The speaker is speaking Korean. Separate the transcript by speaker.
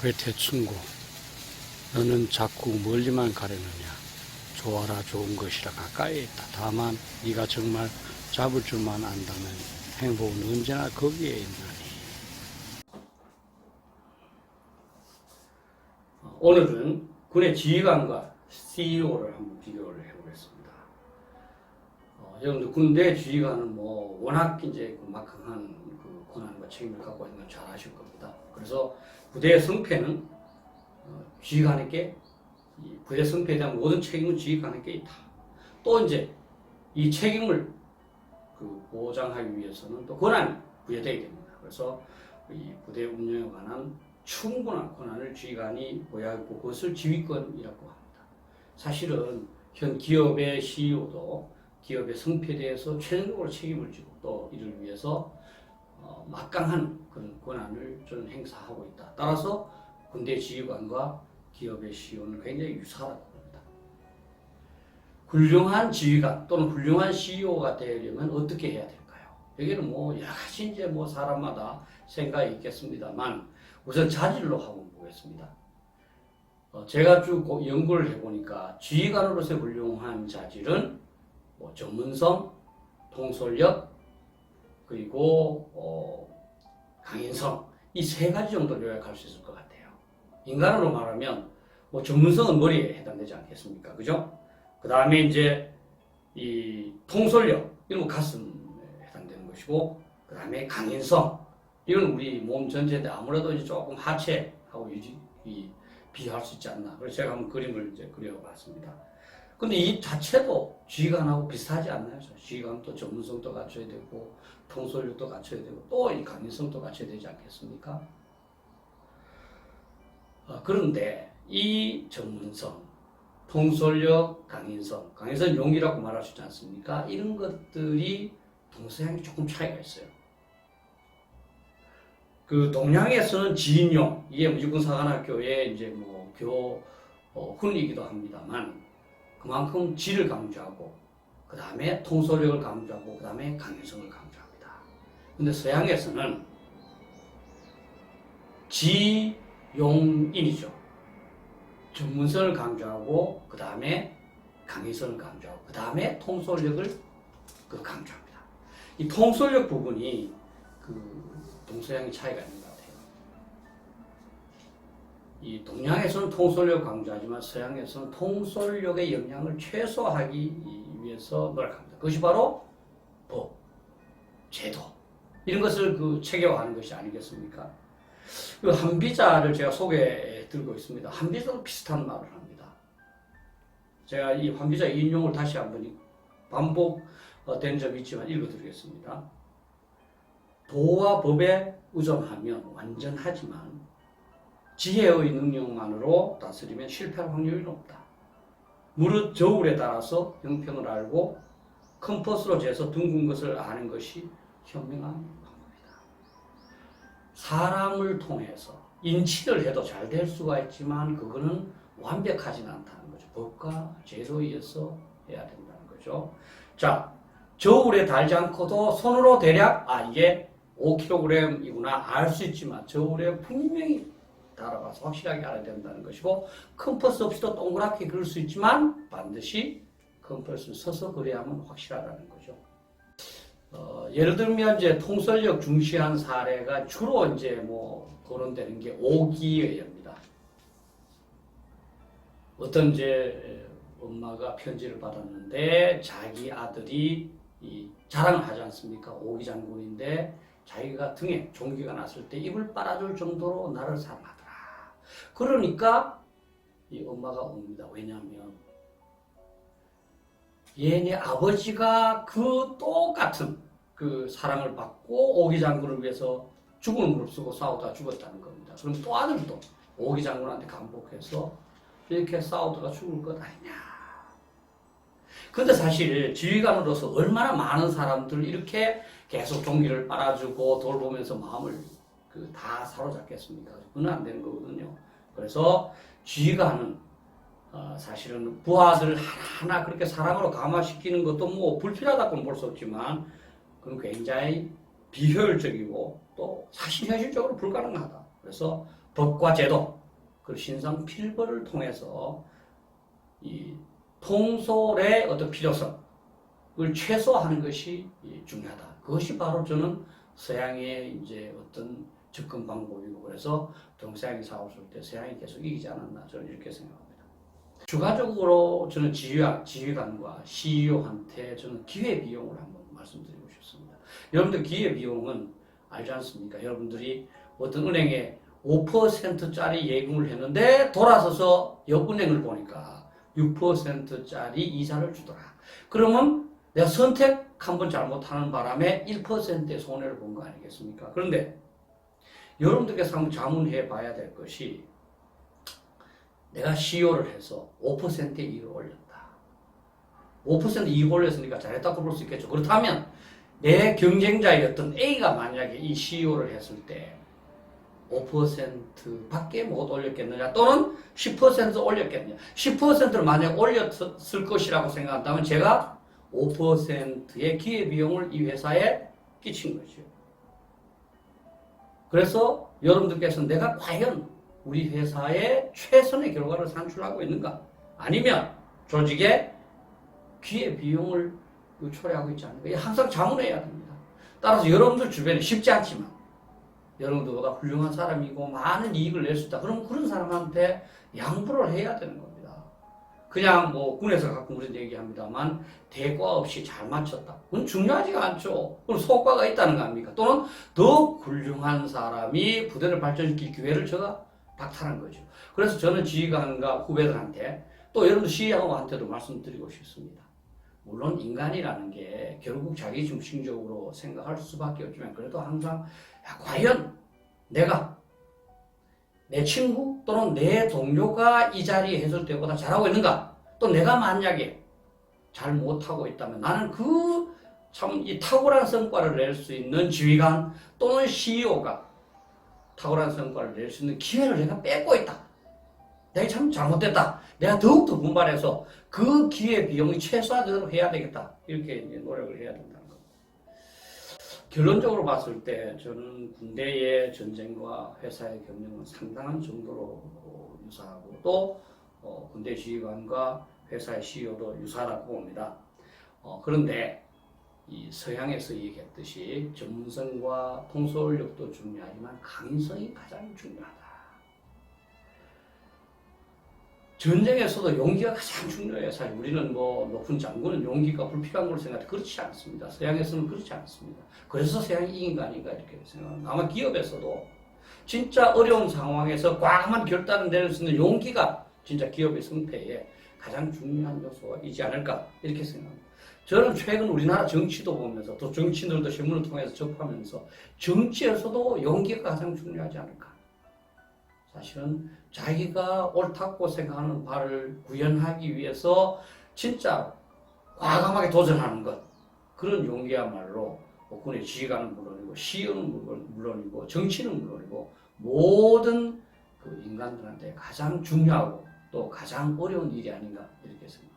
Speaker 1: 괴태충고 너는 자꾸 멀리만 가려느냐. 좋아라 좋은 것이라 가까이에 있다. 다만 네가 정말 잡을 줄만 안다면 행복은 언제나 거기에 있나니. 오늘은 군의 지휘관과 CEO를 한번 비교를 해보겠습니다. 여러분들 군대 지휘관은 뭐 워낙 이제 막강한 그 권한과 책임을 갖고 있는 건 잘 아실 겁니다. 그래서 부대의 성패는 지휘관에게, 부대 성패에 대한 모든 책임은 지휘관에게 있다. 또 이제 이 책임을 보장하기 위해서는 또 권한이 부여되게 됩니다. 그래서 이 부대 운영에 관한 충분한 권한을 지휘관이 보유하고 그것을 지휘권이라고 합니다. 사실은 현 기업의 CEO도 기업의 성패에 대해서 최종적으로 책임을 지고 또 이를 위해서 막강한 그런 권한을 저는 행사하고 있다. 따라서 군대 지휘관과 기업의 CEO는 굉장히 유사하다고 봅니다. 훌륭한 지휘관 또는 훌륭한 CEO가 되려면 어떻게 해야 될까요? 여기는 뭐 여러 가지 이제 뭐 사람마다 생각이 있겠습니다만 우선 자질로 한번 보겠습니다. 제가 쭉 연구를 해보니까 지휘관으로서의 훌륭한 자질은 뭐 전문성, 통솔력, 그리고 강인성, 이 세 가지 정도로 요약할 수 있을 것 같아요. 인간으로 말하면 뭐 전문성은 머리에 해당되지 않겠습니까? 그죠? 그 다음에 이제 이 통솔력, 이건 뭐 가슴에 해당되는 것이고, 그 다음에 강인성, 이건 우리 몸 전체인데 아무래도 이제 조금 하체하고 비교할 수 있지 않나. 그래서 제가 한번 그림을 이제 그려봤습니다. 근데 이 자체도 지휘관하고 비슷하지 않나요? 지휘관도 전문성도 갖춰야 되고, 통솔력도 갖춰야 되고, 또 이 강인성도 갖춰야 되지 않겠습니까? 그런데 이 전문성, 통솔력, 강인성 용기라고 말할 수 있지 않습니까? 이런 것들이 동서양이 조금 차이가 있어요. 그 동양에서는 지인용, 이게 육군사관학교의 이제 뭐 훈이기도 합니다만, 그만큼 지를 강조하고, 그 다음에 통솔력을 강조하고, 그 다음에 강인성을 강조합니다. 근데 서양에서는 지용인이죠. 전문성을 강조하고, 그 다음에 강인성을 강조하고, 그 다음에 통솔력을 강조합니다. 이 통솔력 부분이 동서양의 차이가 있는 것 같아요. 이 동양에서는 통솔력을 강조하지만 서양에서는 통솔력의 영향을 최소화하기 위해서 노력합니다. 그것이 바로 법, 제도, 이런 것을 체계화하는 것이 아니겠습니까? 한비자를 제가 소개해 드리고 있습니다. 한비자도 비슷한 말을 합니다. 제가 이 한비자 인용을 다시 한번 반복된 점이 있지만 읽어드리겠습니다. 도와 법에 의존하면 완전하지만 지혜의 능력만으로 다스리면 실패할 확률이 높다. 무릇 저울에 따라서 형평을 알고 컴퍼스로 재서 둥근 것을 아는 것이 현명한 방법이다. 사람을 통해서 인치를 해도 잘 될 수가 있지만 그거는 완벽하지는 않다는 거죠. 법과 제도에 의해서 해야 된다는 거죠. 자, 저울에 달지 않고도 손으로 대략 이게 5kg이구나 알 수 있지만 저울에 분명히 달아봐서 확실하게 알아야 된다는 것이고, 컴퍼스 없이도 동그랗게 그릴 수 있지만 반드시 컴퍼스를 서서 그려야만 확실하다는 거죠. 예를 들면 이제 통솔력 중시한 사례가 주로 이제 거론되는 게 오기회입니다. 어떤 이제 엄마가 편지를 받았는데 자기 아들이 자랑을 하지 않습니까? 오기 장군인데 자기가 등에 종기가 났을 때 입을 빨아줄 정도로 나를 사랑하더라. 그러니까 이 엄마가 옵니다. 왜냐하면 얘네 아버지가 똑같은 사랑을 받고 오기 장군을 위해서 죽음을 무릅쓰고 싸우다가 죽었다는 겁니다. 그럼 또 아들도 오기 장군한테 감복해서 이렇게 싸우다가 죽을 것 아니냐. 근데 사실 지휘관으로서 얼마나 많은 사람들을 이렇게 계속 종기를 빨아주고 돌보면서 마음을 다 사로잡겠습니까? 그건 안 되는 거거든요. 그래서 지휘관은 사실은 부하들 하나하나 그렇게 사랑으로 감화시키는 것도 불필요하다고는 볼 수 없지만 그건 굉장히 비효율적이고 또 사실 현실적으로 불가능하다. 그래서 법과 제도, 그 신상 필벌을 통해서 이 통솔의 어떤 필요성을 최소화하는 것이 중요하다. 그것이 바로 저는 서양의 이제 어떤 접근 방법이고, 그래서 동서양이 싸웠을 때 서양이 계속 이기지 않았나, 저는 이렇게 생각합니다. 추가적으로 저는 지휘관과 CEO한테 저는 기회비용을 한번 말씀드리고 싶습니다. 여러분들 기회비용은 알지 않습니까? 여러분들이 어떤 은행에 5%짜리 예금을 했는데 돌아서서 옆은행을 보니까 6%짜리 이자를 주더라. 그러면 내가 선택 한번 잘못하는 바람에 1%의 손해를 본 거 아니겠습니까? 그런데 여러분들께서 한번 자문해 봐야 될 것이, 내가 CEO를 해서 5%의 이익을 올렸다. 5% 이익을 올렸으니까 잘했다고 볼 수 있겠죠. 그렇다면 내 경쟁자였던 A가 만약에 이 CEO를 했을 때 5%밖에 못 올렸겠느냐, 또는 10% 올렸겠느냐. 10%를 만약 올렸을 것이라고 생각한다면 제가 5%의 기회비용을 이 회사에 끼친 거죠. 그래서 여러분들께서 내가 과연 우리 회사에 최선의 결과를 산출하고 있는가, 아니면 조직에 기회비용을 초래하고 있지 않는가, 항상 자문해야 됩니다. 따라서 여러분들 주변에 쉽지 않지만 여러분들보다 훌륭한 사람이고 많은 이익을 낼 수 있다. 그럼 그런 사람한테 양보를 해야 되는 겁니다. 그냥 뭐 군에서 가끔 그런 얘기합니다만 대과 없이 잘 맞췄다. 그건 중요하지가 않죠. 그럼 성과가 있다는 거 아닙니까? 또는 더 훌륭한 사람이 부대를 발전시킬 기회를 제가 박탈한 거죠. 그래서 저는 지휘관과 후배들한테, 또 여러분들 CEO한테도 말씀드리고 싶습니다. 물론 인간이라는 게 결국 자기 중심적으로 생각할 수밖에 없지만, 그래도 항상 과연 내가, 내 친구 또는 내 동료가 이 자리에 있을 때보다 잘하고 있는가? 또 내가 만약에 잘 못하고 있다면 나는 그 참 이 탁월한 성과를 낼 수 있는 지휘관 또는 CEO가 탁월한 성과를 낼 수 있는 기회를 내가 뺏고 있다. 내가 참 잘못됐다. 내가 더욱더 분발해서 그 기회 비용이 최소화되도록 해야 되겠다. 이렇게 노력을 해야 된다는 겁니다. 결론적으로 봤을 때 저는 군대의 전쟁과 회사의 경력은 상당한 정도로 유사하고, 또 군대 지휘관과 회사의 CEO도 유사하다고 봅니다. 그런데 이 서양에서 얘기했듯이 전문성과 통솔력도 중요하지만 강인성이 가장 중요하다. 전쟁에서도 용기가 가장 중요해요. 사실 우리는 뭐 높은 장군은 용기가 불필요한 걸로 생각해. 그렇지 않습니다. 서양에서는 그렇지 않습니다. 그래서 서양이 이긴 거 아닌가 이렇게 생각합니다. 아마 기업에서도 진짜 어려운 상황에서 과감한 결단을 내릴 수 있는 용기가 진짜 기업의 승패에 가장 중요한 요소이지 않을까 이렇게 생각합니다. 저는 최근 우리나라 정치도 보면서, 또 정치인들도 신문을 통해서 접하면서 정치에서도 용기가 가장 중요하지 않을까. 사실은 자기가 옳다고 생각하는 바를 구현하기 위해서 진짜 과감하게 도전하는 것, 그런 용기야말로 군의 지휘관은 물론이고 CEO는 물론이고 정치는 물론이고 모든 그 인간들한테 가장 중요하고 또 가장 어려운 일이 아닌가 이렇게 생각합니다.